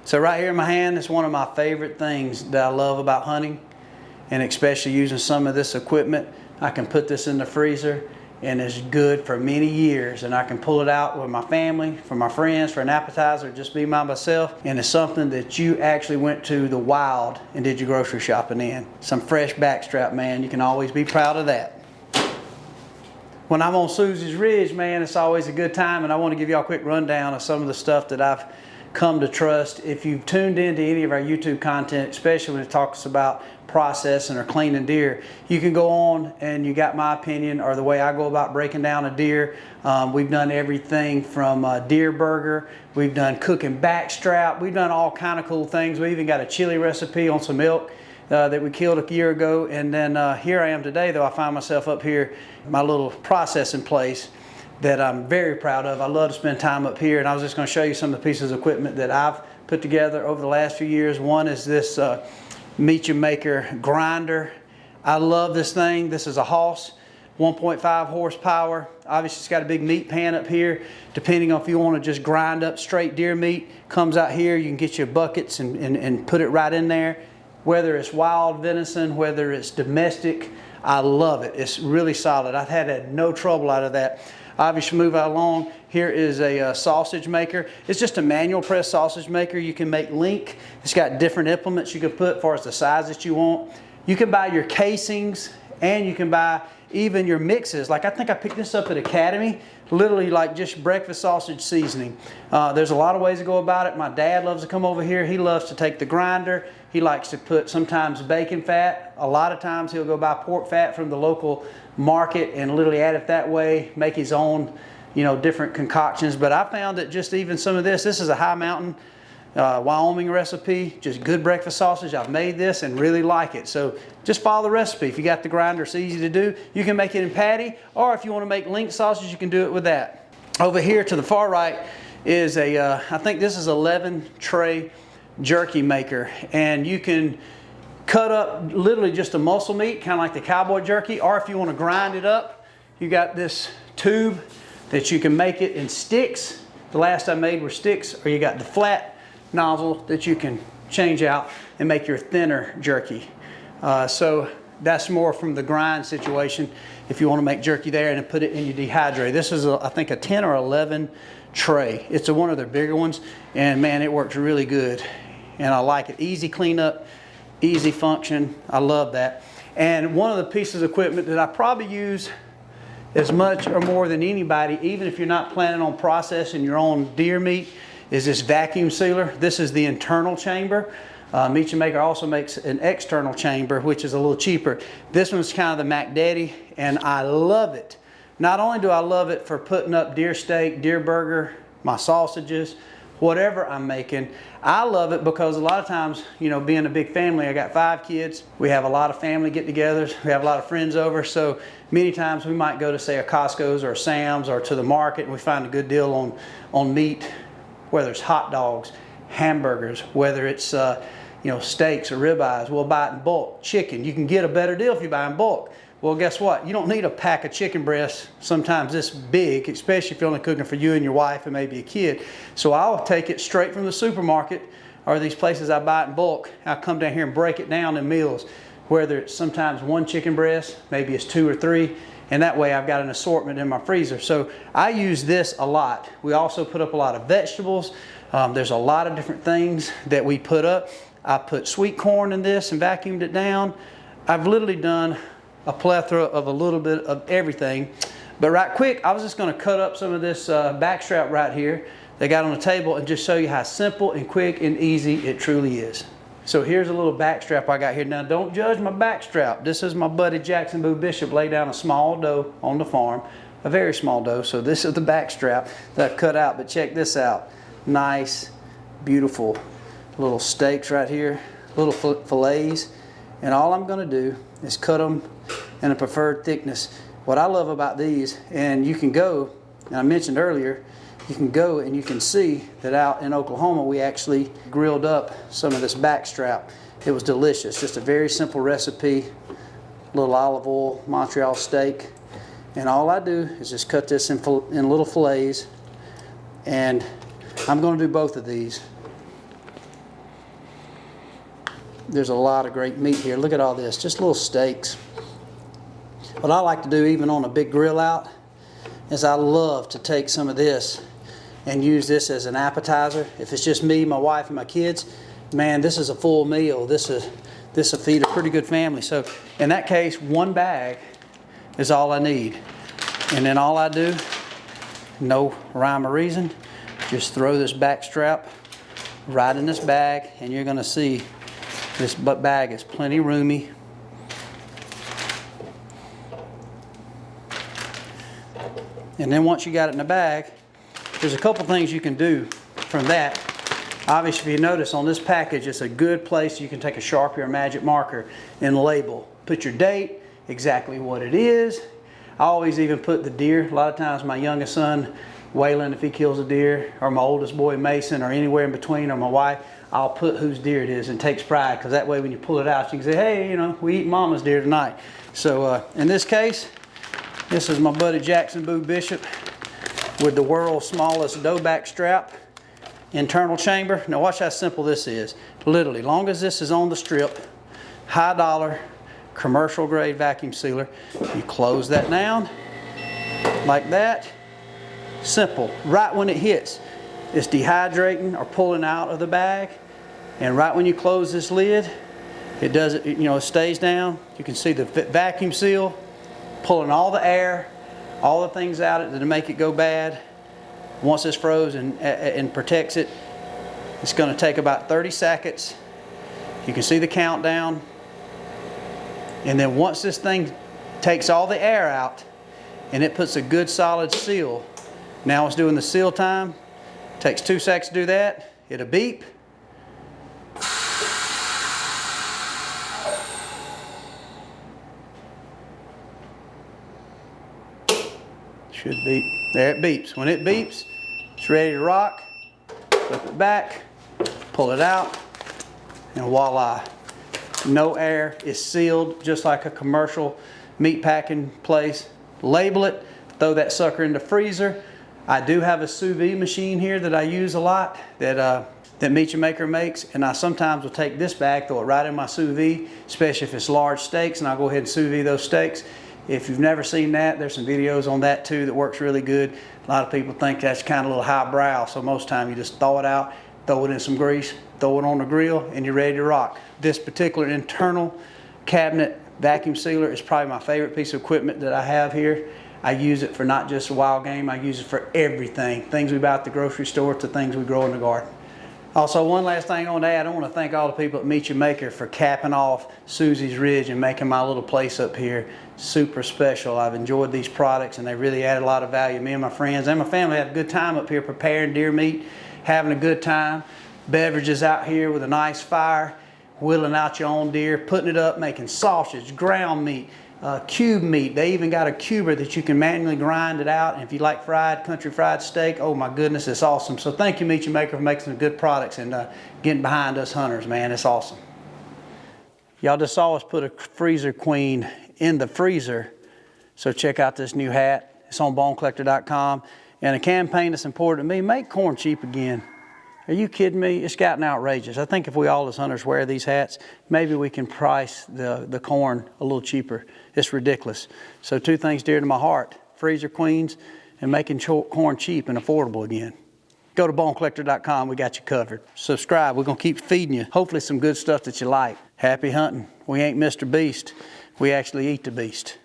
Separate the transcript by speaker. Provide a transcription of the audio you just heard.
Speaker 1: So right here in my hand is one of my favorite things that I love about hunting, and especially using some of this equipment. I can put this in the freezer and it's good for many years, and I can pull it out with my family, for my friends, for an appetizer, just be by myself. And it's something that you actually went to the wild and did your grocery shopping in. Some fresh backstrap, man. You can always be proud of that. When I'm on Susie's Ridge, man, it's always a good time, and I want to give y'all a quick rundown of some of the stuff that I've come to trust. If you've tuned into any of our YouTube content, especially when it talks about processing or cleaning deer, you can go on and you got my opinion or the way I go about breaking down a deer. We've done everything from deer burger, we've done cooking backstrap, we've done all kind of cool things. We even got a chili recipe on some elk that we killed a year ago. And then here I am today, though I find myself up here, my little processing place that I'm very proud of. I love to spend time up here, and I was just going to show you some of the pieces of equipment that I've put together over the last few years. One is this Meat Your Maker grinder. I love this thing. This is a Hoss, 1.5 horsepower. Obviously it's got a big meat pan up here. Depending on if you want to just grind up straight deer meat, comes out here. You can get your buckets and put it right in there. Whether it's wild venison, whether it's domestic, I love it. It's really solid. I've had no trouble out of that. Obviously, move out along. Here is a sausage maker. It's just a manual press sausage maker. You can make link. It's got different implements you can put as far as the size that you want. You can buy your casings, and you can buy even your mixes. Like I think I picked this up at Academy, literally like just breakfast sausage seasoning. There's a lot of ways to go about it. My dad loves to come over here. He loves to take the grinder. He likes to put sometimes bacon fat. A lot of times he'll go buy pork fat from the local market and literally add it that way, make his own, different concoctions. But I found that just even some of this is a high mountain Wyoming recipe, just good breakfast sausage. I've made this and really like it. So just follow the recipe. If you got the grinder, it's easy to do. You can make it in patty, or if you want to make link sausage, you can do it with that. Over here to the far right is I think this is 11 tray jerky maker, and you can cut up literally just a muscle meat, kind of like the cowboy jerky, or if you want to grind it up, you got this tube that you can make it in sticks. The last I made were sticks, or you got the flat nozzle that you can change out and make your thinner jerky. So that's more from the grind situation if you want to make jerky there and then put it in your dehydrator. This is I think a 10 or 11 tray. It's one of their bigger ones, and man, it works really good, and I like it. Easy cleanup, easy function. I love that. And one of the pieces of equipment that I probably use as much or more than anybody, even if you're not planning on processing your own deer meat, is this vacuum sealer. This is the internal chamber. Meat Your Maker also makes an external chamber, which is a little cheaper. This one's kind of the Mac Daddy, and I love it. Not only do I love it for putting up deer steak, deer burger, my sausages, whatever I'm making, I love it because a lot of times, being a big family, I got 5 kids. We have a lot of family get-togethers. We have a lot of friends over. So many times we might go to, say, a Costco's or a Sam's or to the market, and we find a good deal on meat, whether it's hot dogs, hamburgers, whether it's steaks or ribeyes. We'll buy it in bulk. Chicken, you can get a better deal if you buy in bulk. Well, guess what? You don't need a pack of chicken breasts sometimes this big, especially if you're only cooking for you and your wife and maybe a kid. So I'll take it straight from the supermarket or these places I buy it in bulk. I'll come down here and break it down in meals, whether it's sometimes 1 chicken breast, maybe it's 2 or 3, and that way I've got an assortment in my freezer. So I use this a lot. We also put up a lot of vegetables. There's a lot of different things that we put up. I put sweet corn in this and vacuumed it down. I've literally done a plethora of a little bit of everything. But right quick, I was just going to cut up some of this backstrap right here they got on the table and just show you how simple and quick and easy it truly is. So here's a little backstrap I got here. Now don't judge my backstrap. This is my buddy Jackson Boo Bishop laid down a small doe on the farm, a very small doe. So this is the backstrap that I've cut out, but check this out. Nice, beautiful little steaks right here, little fillets. And all I'm going to do is cut them in a preferred thickness. What I love about these, and you can go, and I mentioned earlier, you can go and you can see that out in Oklahoma we actually grilled up some of this backstrap. It was delicious. Just a very simple recipe, a little olive oil, Montreal steak. And all I do is just cut this in little fillets, and I'm going to do both of these. there's a lot of great meat here. Look at all this, just little steaks. What I like to do even on a big grill out is I love to take some of this and use this as an appetizer. If it's just me, my wife, and my kids, man, this is a full meal. This will feed a pretty good family. So in that case, one bag is all I need. And then all I do, no rhyme or reason, just throw this back strap right in this bag, and you're gonna see this bag is plenty roomy. And then once you got it in the bag, there's a couple things you can do from that. Obviously, if you notice on this package, it's a good place you can take a Sharpie or Magic marker and label. Put your date, exactly what it is. I always even put the deer. A lot of times my youngest son, Waylon, if he kills a deer, or my oldest boy, Mason, or anywhere in between, or my wife, I'll put whose deer it is and takes pride, because that way when you pull it out, you can say, hey, you know, we eat mama's deer tonight. So in this case, this is my buddy Jackson Boo Bishop with the world's smallest dough back strap, internal chamber. Now watch how simple this is. Literally, long as this is on the strip, high dollar, commercial grade vacuum sealer. You close that down like that. Simple. Right when it hits, it's dehydrating or pulling out of the bag. And right when you close this lid, it does it, you know, it stays down. You can see the vacuum seal pulling all the air, all the things out of it to make it go bad. Once it's frozen and protects it, it's going to take about 30 seconds. You can see the countdown. And then once this thing takes all the air out and it puts a good solid seal, now it's doing the seal time. Takes 2 seconds to do that. It'll beep. Should beep. There it beeps. When it beeps, it's ready to rock. Flip it back, pull it out, and voila. No air, is sealed just like a commercial meat packing place. Label it, throw that sucker in the freezer. I do have a sous vide machine here that I use a lot that Meat Your Maker makes, and I sometimes will take this bag, throw it right in my sous vide, especially if it's large steaks, and I'll go ahead and sous vide those steaks. If you've never seen that, there's some videos on that too that works really good. A lot of people think that's kind of a little highbrow, so most time you just thaw it out, throw it in some grease, throw it on the grill, and you're ready to rock. This particular internal cabinet vacuum sealer is probably my favorite piece of equipment that I have here. I use it for not just wild game, I use it for everything. Things we buy at the grocery store to things we grow in the garden. Also, one last thing on that, I want to thank all the people at Meat Your Maker for capping off Susie's Ridge and making my little place up here super special. I've enjoyed these products and they really added a lot of value. Me and my friends and my family had a good time up here preparing deer meat, having a good time. Beverages out here with a nice fire, whittling out your own deer, putting it up, making sausage, ground meat, cube meat. They even got a cuber that you can manually grind it out. And if you like country fried steak, oh my goodness, it's awesome. So thank you, Meat Your Maker, for making some good products and getting behind us hunters, man. It's awesome. Y'all just saw us put a freezer queen in the freezer. So check out this new hat. It's on bonecollector.com. And a campaign that's important to me, make corn cheap again. Are you kidding me? It's gotten outrageous. I think if we all as hunters wear these hats, maybe we can price the corn a little cheaper. It's ridiculous. So 2 things dear to my heart, freezer queens and making corn cheap and affordable again. Go to bonecollector.com, we got you covered. Subscribe, we're gonna keep feeding you, hopefully some good stuff that you like. Happy hunting. We ain't Mr. Beast, we actually eat the beast.